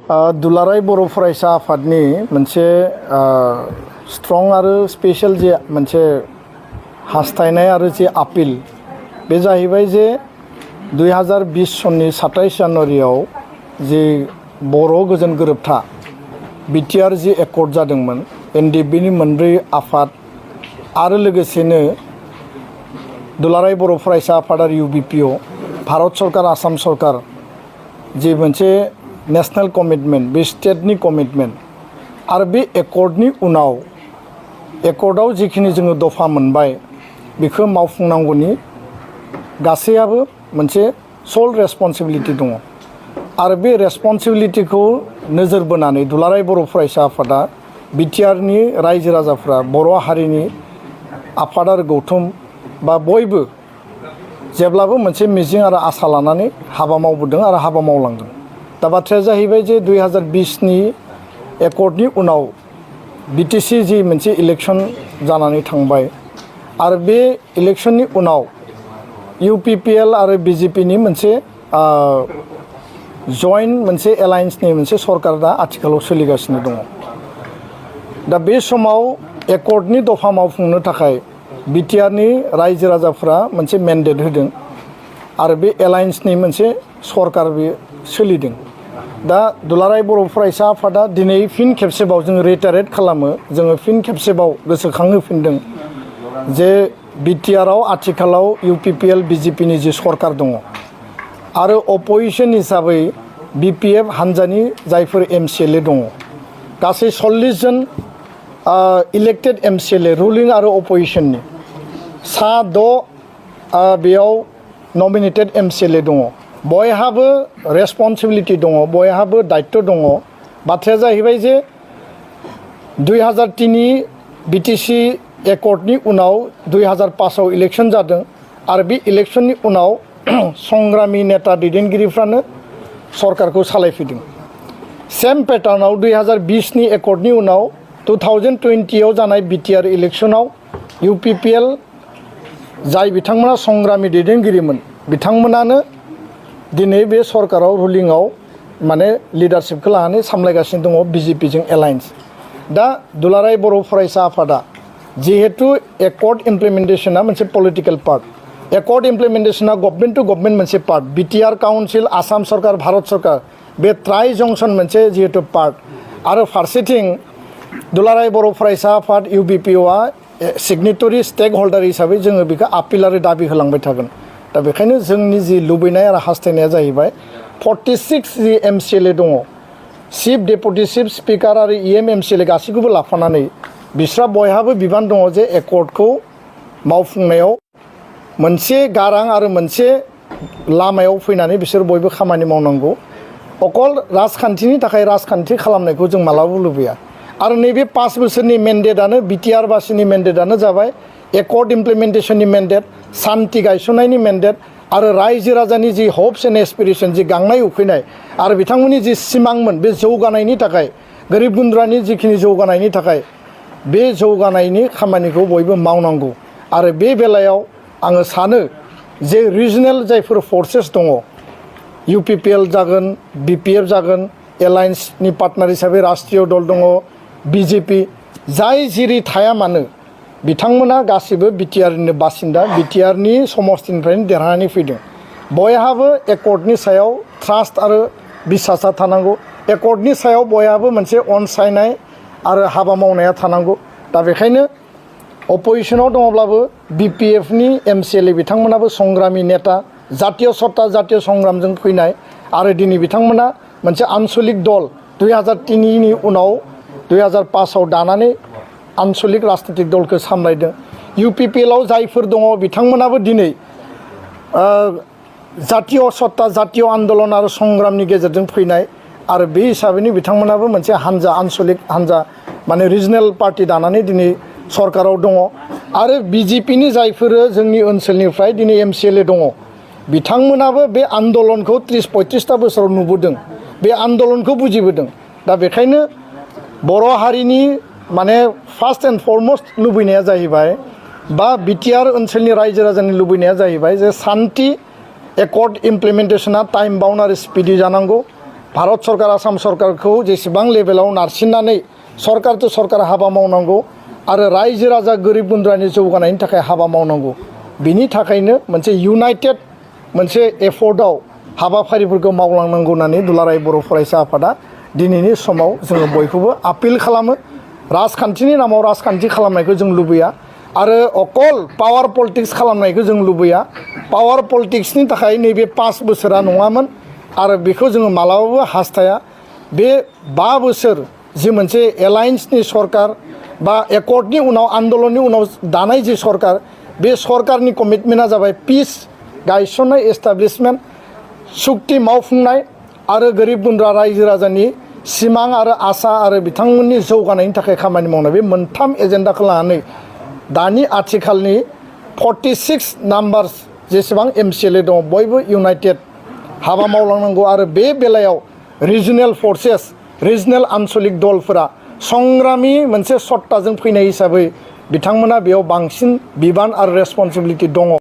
दुलाराय बर' फरायसा आफादनि मोनसे स्ट्रं आरो स्पेशल जे मोनसे हास्थायनाय आरो जे आपिल बे जाहैबाय जे 2020 सननि 27 जानुवारियाव जे बर' गोजोन गोरोबथा बिटिआर जि एकर्ड जादोंमोन एनडिएफबिनि मोनब्रै आफाद आरो लोगोसेनो दुलाराय बर' फरायसा आफाद आरो इउबिपिअ भारत सरकार आसाम सरकार जे मोनसे नेशनेल कमिटमेन्ट बे स्टेटनि कमिटमेन्ट आरो बे एकर्डनि उनाव एकर्डआव जिखिनि जोङो दफा मोनबाय बेखौ मावफुंनांगौनि गासैयाबो मोनसे सल रेसपन्सिबिलिटि दङ आरो बे रेसपन्सिबिलिटिखौ नोजोर बोनानै दुलाराय बर' फरायसा आफादा बिटिआरनि रायजो राजाफ्रा बर' हारिनि आफाद आरो गौथुम बा बयबो जेब्लाबो मोनसे मिजिं आरो आसा लानानै हाबा मावबोदों आरो हाबा मावलांदों। दा बाथ्राया जाहैबाय जे 2020नि एकर्डनि उनाव बिटिसि जि मोनसे इलेक्सन जानानै थांबाय आरो बे इलेक्सननि उनाव इउपिपिएल आरो बिजेपिनि मोनसे जइन्ट मोनसे एलायन्सनि मोनसे सरकार दा आथिखालाव सोलिगासिनो दङ। दा बे समाव एकर्डनि दफा मावफुंनो थाखाय बिटिआरनि रायजो राजाफ्रा मोनसे मेन्डेट होदों आरो बे एलायन्सनि मोनसे सरकार बे सोलिदों। दा दुलाराय बर' फरायसा आफादा दिनै फिन खेबसेबाव जोङो रिटारेट खालामो जोङो फिन खेबसेबाव गोसोखांहोफिनदों जे बिटिआरआव आथिखालाव इउपिपिएल बिजेपिनि जि सरकार दङ आरो अपोजिशन हिसाबै बिपिएफ हान्जानि जायफोर एमसिएलए दङ गासै 40 जन इलेक्टेड एमसिएलए रुलिं आरो अपोजिशननि सा 6 बेयाव नमिनेटेड एमसिएलए दङ। बयहाबो रेसपन्सिबिलिटि दङ बयहाबो दायित्व दङ। बाथ्राया जाहैबाय जे 2003नि बिटिसि एकर्डनि उनाव 2005आव इलेक्सन जादों आरो बे इलेक्सननि उनाव संग्रामि नेता दैदेनगिरिफ्रानो सरकारखौ सालायफैदों। सेम पेटार्नाव 2020नि एकर्डनि उनाव 2020आव जानाय बिटिआर इलेक्सनाव इउपिपिएल जाय बिथांमोना संग्रामि दैदेनगिरिमोन बिथांमोनानो दिनै बे सरकाराव रुलिंआव माने लिडारशिपखौ लानानै सामलायगासिनो दङ बिजेपिजों एलायन्स। दा दुलाराय बर' फरायसा आफादा जिहेतु एकर्ड इमप्लिमेन्टेशना मोनसे पलिटिकेल पार्ट एकर्ड इमप्लिमेन्टेशना गभर्नमेन्ट टु गभर्नमेन्ट मोनसे पार्ट बिटिआर काउन्सिल आसाम सरकार भारत सरकार बे ट्राइ जंसन मोनसे जिहेतु पार्ट आरो फारसेथिं दुलाराय बर' फरायसा आफाद इउबिपिअआ सिगनेटरि स्टेक हल्डार हिसाबै जोङो बेखौ आपिल आरो दाबि होलांबाय थागोन। दा बेखायनो जोंनि जि लुबैनाय आरो हास्थायनाया जाहैबाय 46 जि एमसिएलए दङ चिफ डेपुटि चिफ स्पिकार आरो इएम एमसिएलए गासैखौबो लाफानानै बिस्रा बयहाबो बिबान दङ जे एकर्डखौ मावफुंनायाव मोनसे गारां आरो मोनसे लामायाव फैनानै बिसोर बयबो खामानि मावनांगौ। अकल राजखान्थिनि थाखाय राजखान्थि खालामनायखौ जों मालाबाबो लुबैया आरो नैबे 5 बोसोरनि मेन्डेटआनो बिटिआर बासिनि मेन्डेटआनो जाबाय एकर्ड इमप्लिमेन्टेशननि मेन्डेट सान्थि गायसननायनि मेन्डेट आरो रायजो राजानि जि हप्स एन्ड एसपिरेसन जि गांनाय उखैनाय आरो बिथांमोननि जि सिमांमोन बे जौगानायनि थाखाय गोरिब गुन्द्रानि जिखिनि जौगानायनि थाखाय बे जौगानायनि खामानिखौ बयबो मावनांगौ। आरो बे बेलायाव आङो सानो जे रिजनेल जायफोर फर्सेस दङ इउपिपिएल जागोन बिपिएफ जागोन एलायन्सनि पार्टनार हिसाबै राष्ट्रीय दल दङ बिजेपि जाय जिरि थाया मानो बिथांमोना गासिबो बिटिआरनि बासिन्दा बिटिआरनि समस्तिनिफ्रायनो देरहानानै फैदों। बयहाबो एकर्डनि सायाव ट्रास्ट आरो बिसासा थानांगौ एकर्डनि सायाव बयहाबो मोनसे अनसायनाय आरो हाबा मावनाया थानांगौ। दा बेखायनो अपोजिशनाव दङब्लाबो बिपिएफनि एमसिएलए बिथांमोनाबो संग्रामि नेता जातीय सत्ता जातीय संग्रामजों फैनाय आरो दिनै बिथांमोना मोनसे आन्चलिक दल 2003नि उनाव 2005आव दानानै आन्चलिक राजनितिक दलखौ सामलायदों। इउपिपिएलआव जायफोर दङ बिथांमोनाबो दिनै जातीय सत्ता जातीय आन्दलन आरो संग्रामनि गेजेरजों फैनाय आरो बे हिसाबैनो बिथांमोनाबो मोनसे हान्जा आन्चलिक हान्जा माने रिजनेल पार्टि दानानै दिनै सरकाराव दङ आरो बिजेपिनि जायफोर जोंनि ओनसोलनिफ्राय दिनै एमसिएलए दङ बिथांमोनाबो बे आन्दलनखौ 30-35टा बोसोराव नुबोदों बे आन्दलनखौ बुजिबोदों। दा बेखायनो बर' हारिनि माने फार्स्ट एन्ड फरमस्ट लुबैनाया जाहैबाय बा बिटिआर ओनसोलनि रायजो राजानि लुबैनाया जाहैबाय जे सान्थि एकर्ड इमप्लिमेन्टेशना टाइम बाउन्ड आरो स्पिडि जानांगौ भारत सरकार आसाम सरकारखौ जेसेबां लेभेलाव नारसिननानै सरकार तो सरकार हाबा मावनांगौ आरो रायजो राजा गोरिब गुन्द्रानि जौगानायनि थाखाय हाबा मावनांगौ बिनि थाखायनो मोनसे इउनाइटेड मोनसे एफर्टआव हाबाफारिफोरखौ मावलांनांगौ होननानै दुलाराय बर' फरायसा आफादा दिनैनि समाव जोङो बयखौबो आपिल खालामो राजखान्थिनि नामाव राजखान्थि खालामनायखौ जों लुबैया आरो अकल पावार पलिटिक्स खालामनायखौ जों लुबैया पावार पलिटिक्सनि थाखाय नैबे 5 बोसोरा नङामोन आरो बेखौ जोङो मालाबाबो हास्थाया बे 5 बोसोर जि मोनसे एलायन्सनि सरकार बा एकर्डनि उनाव आन्दलननि उनाव दानाय जि सरकार बे सरकारनि कमिटमेन्टआ जाबाय पिस गायसननाय एस्टाब्लिशमेन्ट सुक्ति मावफुंनाय आरो गोरिब गुन्द्रा रायजो राजानि सिमां आरो आसा आरो बिथांमोननि जौगानायनि थाखाय खामानि मावनाय बे मोनथाम एजेन्डाखौ लानानै दानि आथिखालनि 46 नाम्बार्स जेसेबां MCLA दङ बयबो इउनाइटेड हाबा मावलांनांगौ आरो बे बेलायाव रिजनेल फर्सेस रिजनेल आनसलिक दलफोरा संग्रामि मोनसे सत्ताजों फैनाय हिसाबै बिथांमोना बेयाव बांसिन बिबान आरो रेसपन्सिबिलिटि दङ।